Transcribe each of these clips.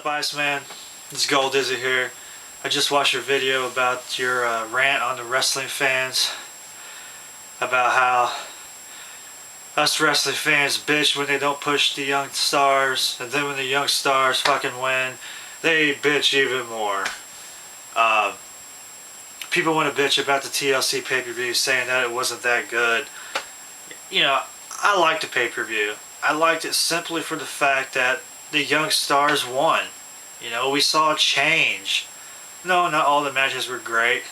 up, Iceman? It's Gold Dizzy here. I just watched your video about your rant on the wrestling fans about how us wrestling fans bitch when they don't push the young stars, and then when the young stars fucking win, they bitch even more. People want to bitch about the TLC pay-per-view, saying that it wasn't that good. You know, I liked the pay-per-view. I liked it simply for the fact that the young stars won. You know, we saw a change. No, not all the matches were great.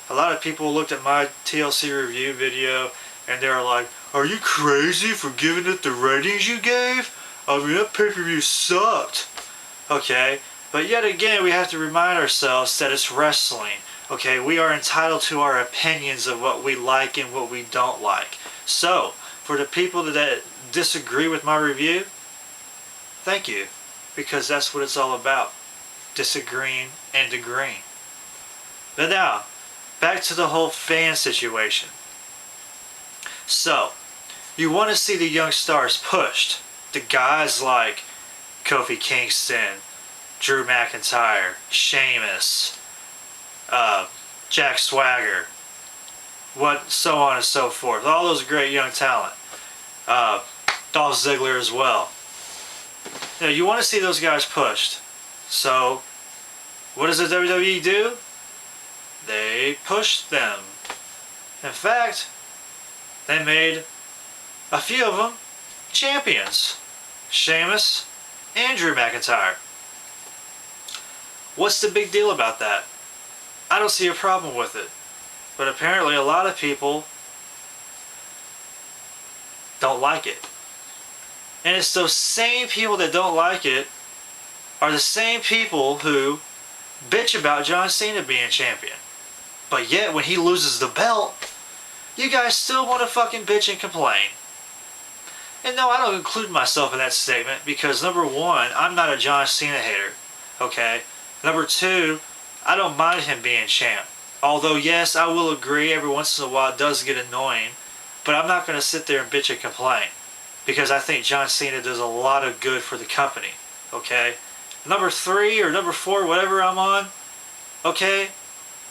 A lot of people looked at my TLC review video and they were like, "Are you crazy for giving it the ratings you gave? I mean, that pay-per-view sucked." Okay, but yet again, we have to remind ourselves that it's wrestling. Okay, we are entitled to our opinions of what we like and what we don't like. So, for the people that disagree with my review, thank you, because that's what it's all about. Disagreeing and agreeing. But now, back to the whole fan situation. So, you want to see the young stars pushed. The guys like Kofi Kingston, Drew McIntyre, Sheamus, Jack Swagger, so on and so forth. All those great young talent. Dolph Ziggler as well. You know, you want to see those guys pushed. So, what does the WWE do? They pushed them. In fact, they made a few of them champions. Sheamus and Drew McIntyre. What's the big deal about that? I don't see a problem with it. But apparently a lot of people don't like it. And it's those same people that don't like it are the same people who bitch about John Cena being champion. But yet when he loses the belt, you guys still want to fucking bitch and complain. And no, I don't include myself in that statement because number one, I'm not a John Cena hater. Okay? Number two, I don't mind him being champ. Although yes, I will agree every once in a while it does get annoying. But I'm not going to sit there and bitch and complain. Because I think John Cena does a lot of good for the company. Okay? Number 3 or number 4, whatever I'm on. Okay?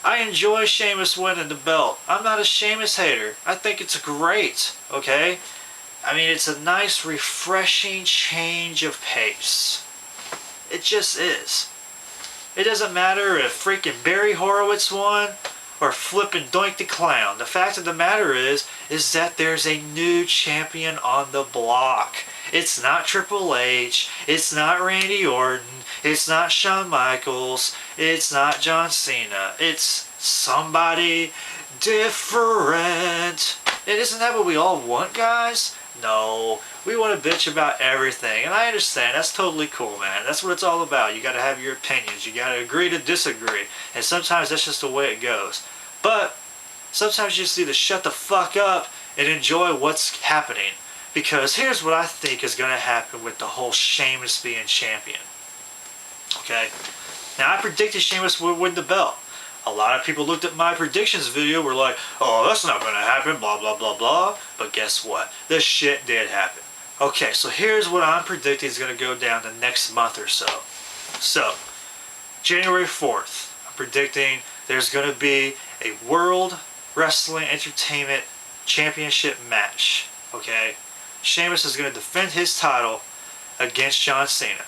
I enjoy Sheamus winning the belt. I'm not a Sheamus hater. I think it's great. Okay? I mean, it's a nice, refreshing change of pace. It just is. It doesn't matter if freaking Barry Horowitz won or flipping Doink the Clown. The fact of the matter is that there's a new champion on the block. It's not Triple H. It's not Randy Orton. It's not Shawn Michaels. It's not John Cena. It's somebody different. And isn't that what we all want, guys? No, we want to bitch about everything, and I understand, that's totally cool, man. That's what it's all about. You gotta have your opinions, you gotta agree to disagree, and sometimes that's just the way it goes. But sometimes you just need to shut the fuck up and enjoy what's happening, because here's what I think is gonna happen with the whole Sheamus being champion. Okay, now I predicted Sheamus would win the belt. A lot of people looked at my predictions video, were like, "Oh, that's not gonna happen, blah blah blah blah." But guess what? This shit did happen. Okay, so here's what I'm predicting is gonna go down the next month or so. So, January 4th, I'm predicting there's gonna be a World Wrestling Entertainment Championship match. Okay? Sheamus is gonna defend his title against John Cena.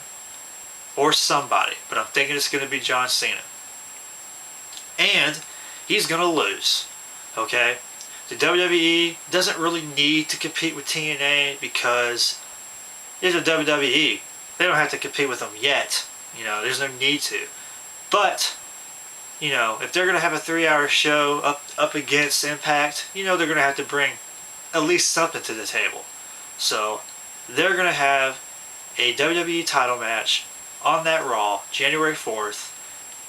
Or somebody, but I'm thinking it's gonna be John Cena. And he's going to lose. Okay? The WWE doesn't really need to compete with TNA because it's the WWE. They don't have to compete with them yet. You know, there's no need to. But, you know, if they're going to have a 3-hour show up against Impact, you know they're going to have to bring at least something to the table. So, they're going to have a WWE title match on that Raw, January 4th.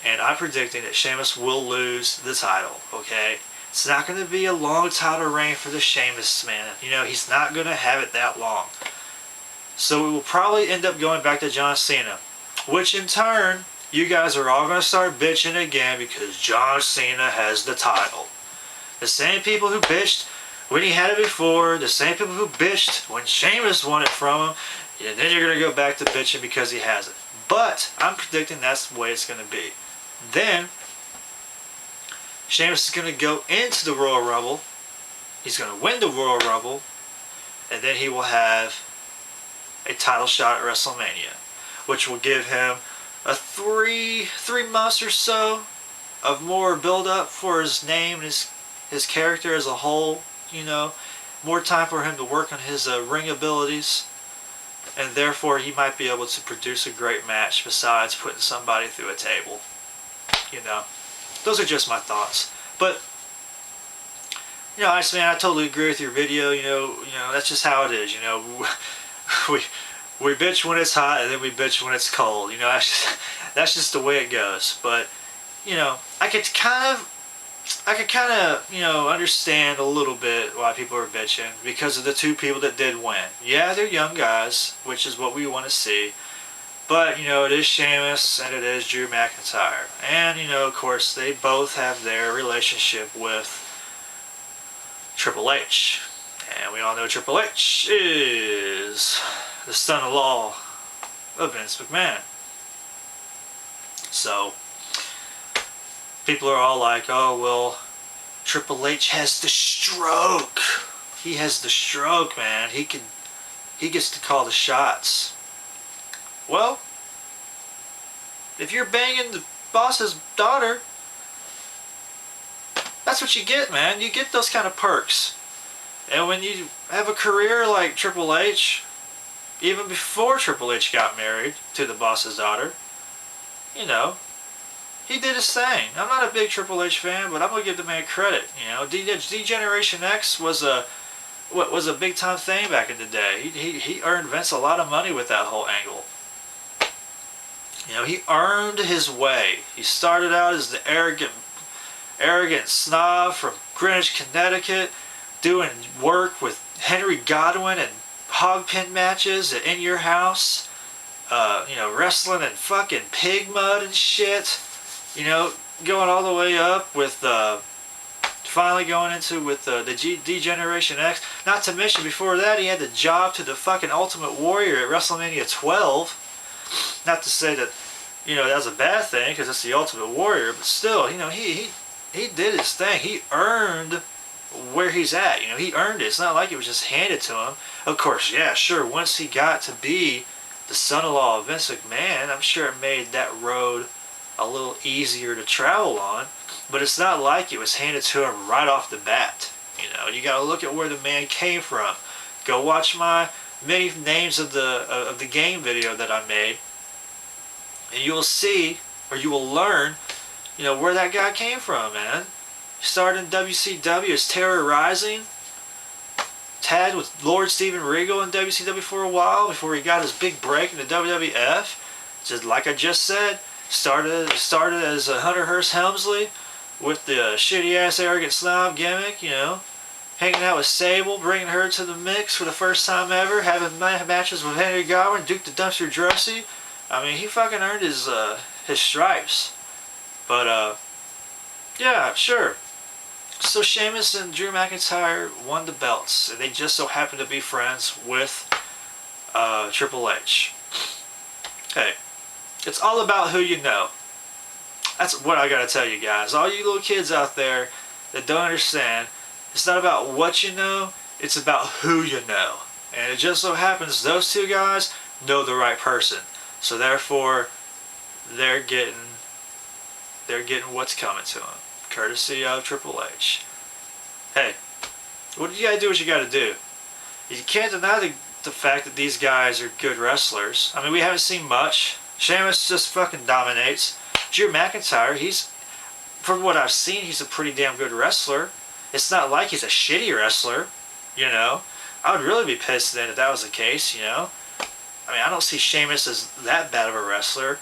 And I'm predicting that Sheamus will lose the title, okay? It's not going to be a long title reign for the Sheamus, man. You know, he's not going to have it that long. So it will probably end up going back to John Cena. Which in turn, you guys are all going to start bitching again because John Cena has the title. The same people who bitched when he had it before, the same people who bitched when Sheamus won it from him, and then you're going to go back to bitching because he has it. But I'm predicting that's the way it's going to be. Then Sheamus is going to go into the Royal Rumble. He's going to win the Royal Rumble. And then he will have a title shot at WrestleMania, which will give him a three months or so of more build up for his name and his character as a whole. You know, more time for him to work on his ring abilities, and therefore he might be able to produce a great match besides putting somebody through a table. You know, those are just my thoughts. But you know, Iceman, I totally agree with your video. You know, that's just how it is. You know, we bitch when it's hot, and then we bitch when it's cold. You know, that's just the way it goes. But you know, I could kind of, you know, understand a little bit why people are bitching because of the two people that did win. Yeah, they're young guys, which is what we want to see. But, you know, it is Sheamus and it is Drew McIntyre. And, you know, of course, they both have their relationship with Triple H. And we all know Triple H is the son-in-law of Vince McMahon. So people are all like, oh, well, Triple H has the stroke. He has the stroke, man. He gets to call the shots. Well, if you're banging the boss's daughter, that's what you get, man. You get those kind of perks. And when you have a career like Triple H, even before Triple H got married to the boss's daughter, you know, he did his thing. I'm not a big Triple H fan, but I'm gonna give the man credit. You know, D-Generation X was a big time thing back in the day. He earned Vince a lot of money with that whole angle. You know, he earned his way. He started out as the arrogant snob from Greenwich, Connecticut, doing work with Henry Godwin and hog pin matches in your house. You know, wrestling in fucking pig mud and shit. You know, going all the way up with finally going into with the D-Generation X. Not to mention, before that, he had the job to the fucking Ultimate Warrior at WrestleMania 12. Not to say that, you know, that was a bad thing, because it's the Ultimate Warrior, but still, you know, he did his thing. He earned where he's at. You know, he earned it. It's not like it was just handed to him. Of course, yeah, sure, once he got to be the son-in-law of Vince McMahon, I'm sure it made that road a little easier to travel on, but it's not like it was handed to him right off the bat. You know, you got to look at where the man came from. Go watch my many names of the game video that I made, and you will see, or you will learn, you know, where that guy came from, man. He started in WCW as Terror Rising, tagged with Lord Steven Regal in WCW for a while before he got his big break in the WWF. Just like I just said, started as a Hunter Hearst Helmsley with the shitty ass arrogant snob gimmick, you know, hanging out with Sable, bringing her to the mix for the first time ever, having matches with Henry Godwin, Duke the Dumpster Drosy. I mean, he fucking earned his stripes. But yeah, sure. So Sheamus and Drew McIntyre won the belts, and they just so happen to be friends with Triple H. Hey, it's all about who you know. That's what I gotta tell you guys. All you little kids out there that don't understand, it's not about what you know, it's about who you know. And it just so happens those two guys know the right person. So therefore, they're getting what's coming to them, courtesy of Triple H. Hey, what you gotta do what you gotta do. You can't deny the fact that these guys are good wrestlers. I mean, we haven't seen much. Sheamus just fucking dominates. Drew McIntyre, from what I've seen, he's a pretty damn good wrestler. It's not like he's a shitty wrestler, you know. I would really be pissed then if that was the case, you know. I mean, I don't see Sheamus as that bad of a wrestler.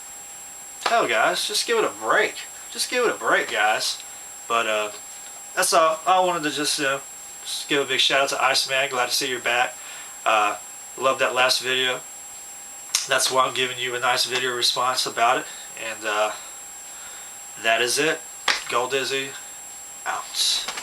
Hell, guys, just give it a break. Just give it a break, guys. But that's all. I wanted to just give a big shout out to Iceman. Glad to see you're back. Love that last video. That's why I'm giving you a nice video response about it. And that is it. Gold Dizzy out.